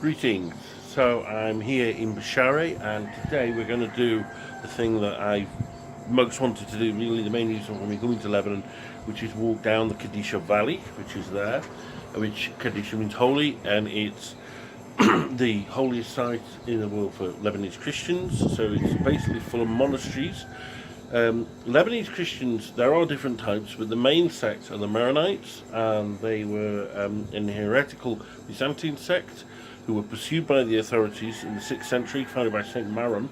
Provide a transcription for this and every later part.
Greetings. So I'm here in Bashari, and today we're going to do the thing that I most wanted to do, really the main reason for me coming to Lebanon, which is walk down the Qadisha Valley, which is there, which Qadisha means holy, and it's the holiest site in the world for Lebanese Christians. So it's basically full of monasteries. Lebanese Christians, there are different types, but the main sect are the Maronites, and they were an heretical Byzantine sect who were pursued by the authorities in the 6th century, founded by Saint Maron,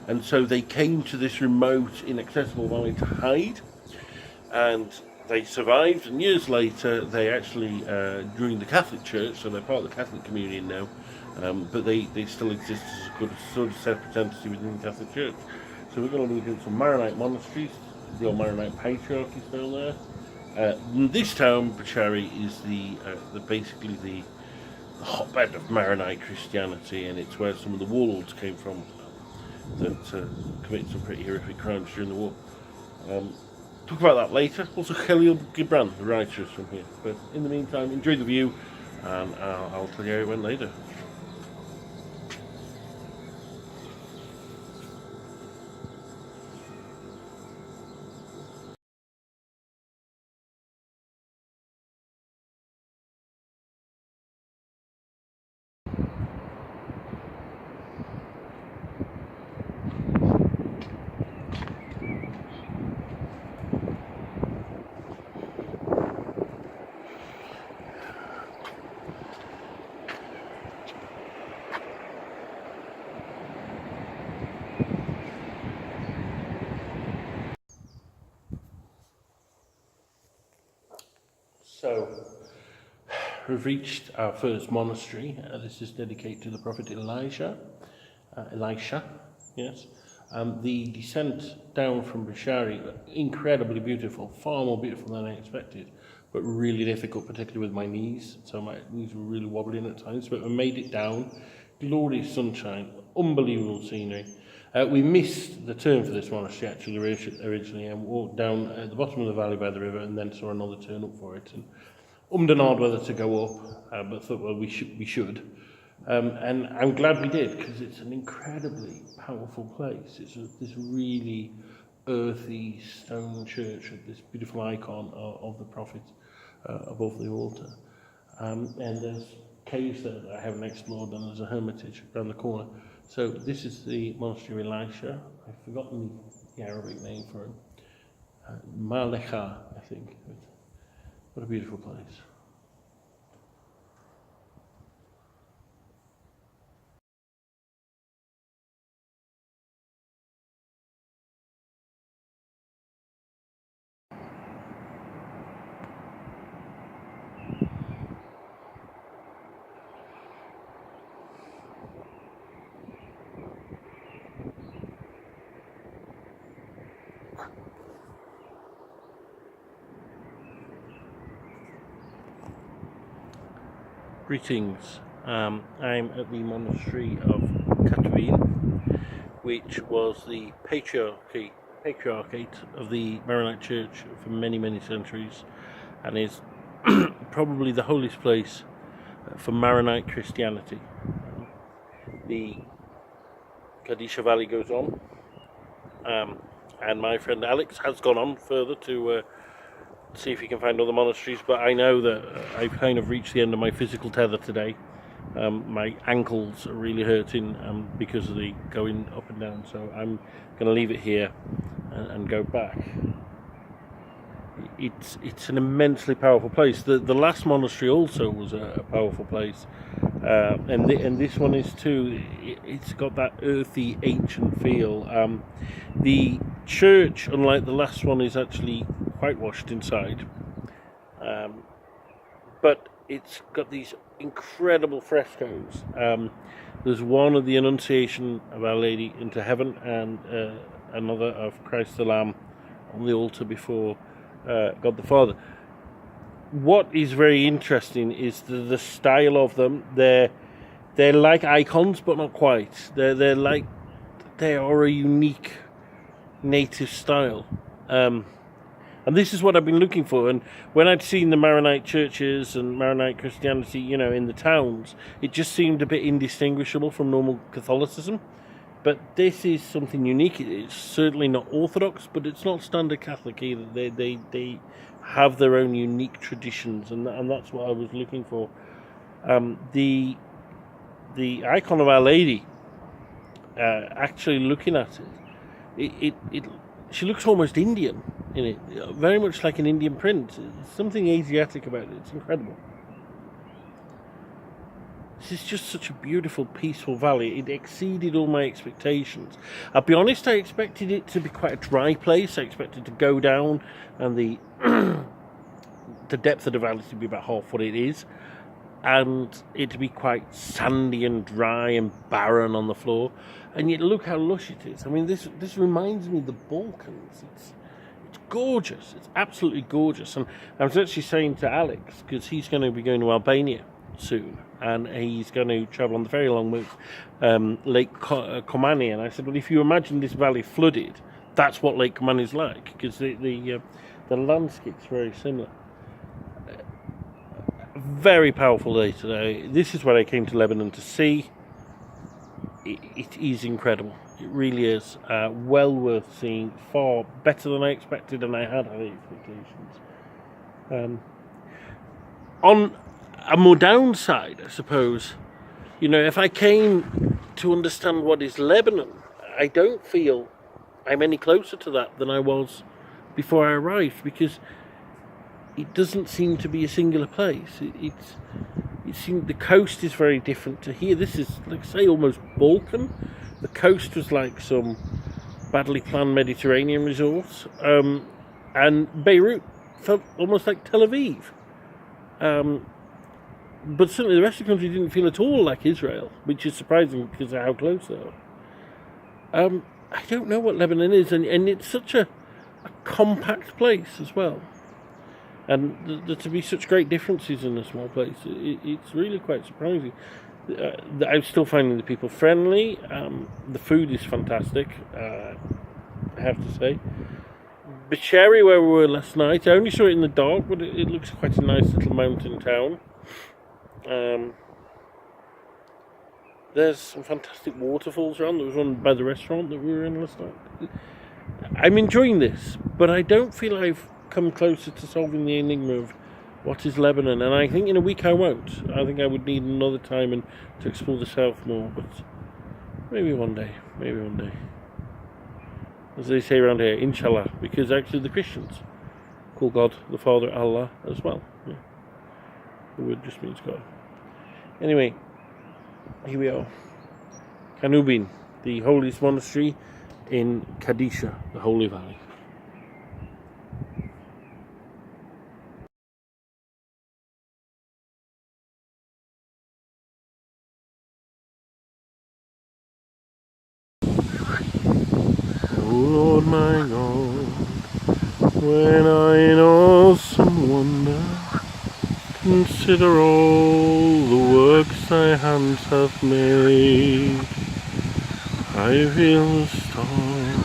and so they came to this remote, inaccessible valley to hide, and they survived, and years later they actually joined the Catholic Church, so they're part of the Catholic communion now, but they still exist as a good sort of separate entity within the Catholic Church. So we're going to look at some Maronite monasteries. The old Maronite patriarchy is down there. This town, Bashari, is basically the hotbed of Maronite Christianity, and it's where some of the warlords came from that committed some pretty horrific crimes during the war. Talk about that later. Also, Khalil Gibran, the writer, is from here. But in the meantime, enjoy the view, and I'll tell you how it went later. So, we've reached our first monastery. This is dedicated to the prophet Elisha, yes. The descent down from Bashari, incredibly beautiful, far more beautiful than I expected, but really difficult, particularly with my knees. So my knees were really wobbling at times, but we made it down. Glorious sunshine, unbelievable scenery. We missed the turn for this monastery actually originally, and walked down at the bottom of the valley by the river, and then saw another turn up for it. And and hard whether to go up, but thought, well, we should. And I'm glad we did, because it's an incredibly powerful place. It's this really earthy stone church with this beautiful icon of the prophet above the altar. And there's caves there that I haven't explored, and there's a hermitage around the corner. So this is the monastery of Elisha. I've forgotten the Arabic name for him. Malecha, I think. What a beautiful place. Greetings. I'm at the monastery of Qadisha, which was the patriarchate of the Maronite Church for many, many centuries, and is probably the holiest place for Maronite Christianity. The Qadisha Valley goes on, and my friend Alex has gone on further to see if he can find other monasteries, but I know that I've kind of reached the end of my physical tether today. My ankles are really hurting because of the going up and down, so I'm going to leave it here and go back. It's an immensely powerful place. The last monastery also was a powerful place, and this one is too. It's got that earthy, ancient feel. The church, unlike the last one, is actually whitewashed inside, but it's got these incredible frescoes. There's one of the Annunciation of Our Lady into heaven, and another of Christ the Lamb on the altar before God the Father. What is very interesting is the style of them. They're like icons, but not quite. They are a unique native style. And this is what I've been looking for. And when I'd seen the Maronite churches and Maronite Christianity, you know, in the towns, it just seemed a bit indistinguishable from normal Catholicism. But this is something unique. It's certainly not Orthodox, but it's not standard Catholic either. They have their own unique traditions, and that's what I was looking for. The icon of Our Lady, actually looking at it, she looks almost Indian in it, very much like an Indian print. There's something Asiatic about it. It's incredible. This is just such a beautiful, peaceful valley. It exceeded all my expectations. I'll be honest, I expected it to be quite a dry place. I expected to go down and the depth of the valley to be about half what it is, and it to be quite sandy and dry and barren on the floor. And yet look how lush it is. I mean, this reminds me of the Balkans. It's gorgeous. It's absolutely gorgeous. And I was actually saying to Alex, because he's going to be going to Albania soon, and he's going to travel on the very long move, Lake Komani. And I said, well, if you imagine this valley flooded, that's what Lake Komani is like, because the landscape's very similar. Very powerful day today. This is what I came to Lebanon to see. It is incredible. It really is. Well worth seeing. Far better than I expected, and I had high expectations. On a more downside, I suppose, you know, if I came to understand what is Lebanon, I don't feel I'm any closer to that than I was before I arrived, because it doesn't seem to be a singular place. It seemed the coast is very different to here. This is, like, say, almost Balkan. The coast was like some badly planned Mediterranean resort, and Beirut felt almost like Tel Aviv. But certainly the rest of the country didn't feel at all like Israel, which is surprising because of how close they are. I don't know what Lebanon is, and it's such a compact place as well. And to be such great differences in a small place, it's really quite surprising. I'm still finding the people friendly. The food is fantastic, I have to say. Bisheri, where we were last night, I only saw it in the dark, but it looks quite a nice little mountain town. There's some fantastic waterfalls around. There was one by the restaurant that we were in last night. I'm enjoying this, but I don't feel I've come closer to solving the enigma of what is Lebanon, and I think in a week I won't. I think I would need another time and to explore the south more, but maybe one day, as they say around here, inshallah, because actually the Christians call God the Father Allah as well. Yeah. The word just means God. Anyway, here we are, Kanubin, the holiest monastery in Qadisha, the Holy Valley. Lord my God, when I in awesome wonder consider all the works thy hands have made, I feel the storm,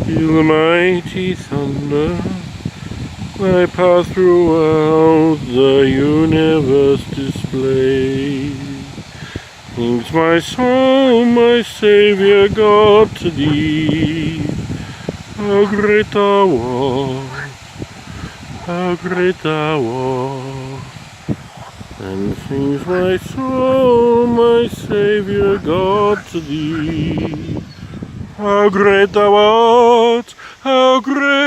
feel the mighty thunder, I pass throughout the universe displayed. Sings my soul, my Saviour God, to thee. How great thou art, how great thou art. And sings my soul, my Saviour God, to thee. How great thou art, how great